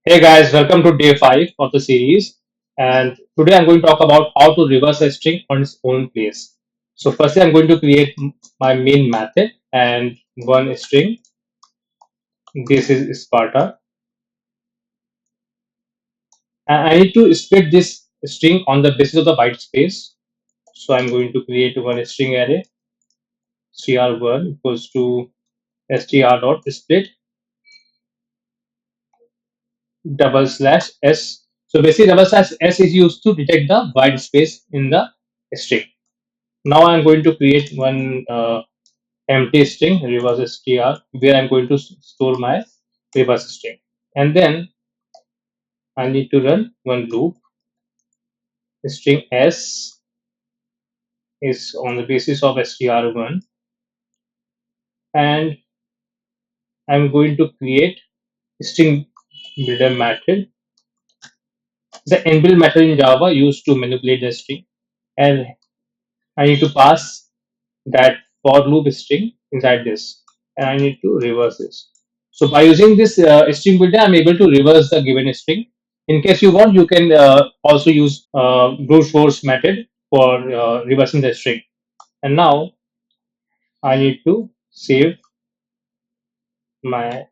Hey guys, welcome to day 5 of the series. And today I'm going to talk about how to reverse a string on its own place. So, firstly, I'm going to create my main method and one string. This is Sparta. And I need to split this string on the basis of the white space. So, I'm going to create one string array str1 equals to str dot split double slash s. So, basically, double slash s is used to detect the white space in the string. Now I'm going to create one empty string reverse str where I'm going to store my reverse string, and then I need to run one loop. String s is on the basis of str1, and I'm going to create string builder method, the inbuilt method in Java used to manipulate the string, and I need to pass that for loop string inside this, and I need to reverse this. So by using this string builder, I'm able to reverse the given string. In case you want, you can also use brute force method for reversing the string. And now I need to save my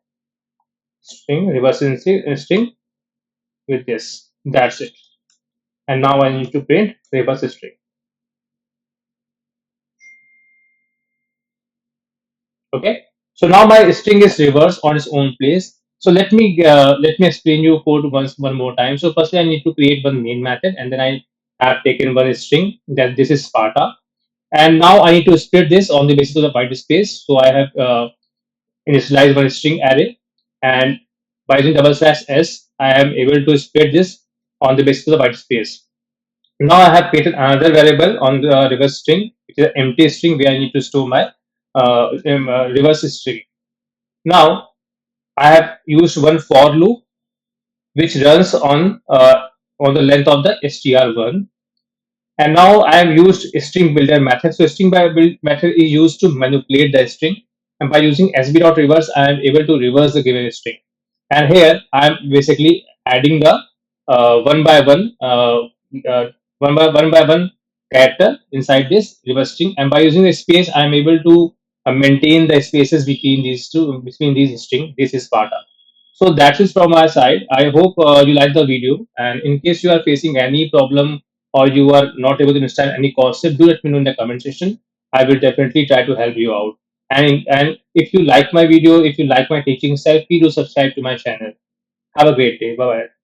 string, reversing string with this. That's it. And now I need to print reverse string. Okay. So now my string is reversed on its own place. So let me explain you code one more time. So firstly, I need to create one main method, and then I have taken one string that this is Sparta, and now I need to split this on the basis of the byte space. So I have initialized one string array, and by using double slash s, I am able to split this on the basis of the byte space. Now I have created another variable on the reverse string, which is an empty string where I need to store my reverse string. Now I have used one for loop which runs on the length of the str1, and now I have used string builder method. So string build method is used to manipulate the string, and by using sb.reverse, I am able to reverse the given string. And here I am basically adding the one by one one character inside this reverse string, and by using the space, I am able to maintain the spaces between these string. This is Sparta. So that is from my side. I hope you like the video. And in case you are facing any problem or you are not able to understand any concept, do let me know in the comment section. I will definitely try to help you out. And if you like my video, if you like my teaching style, please do subscribe to my channel. Have a great day. Bye bye.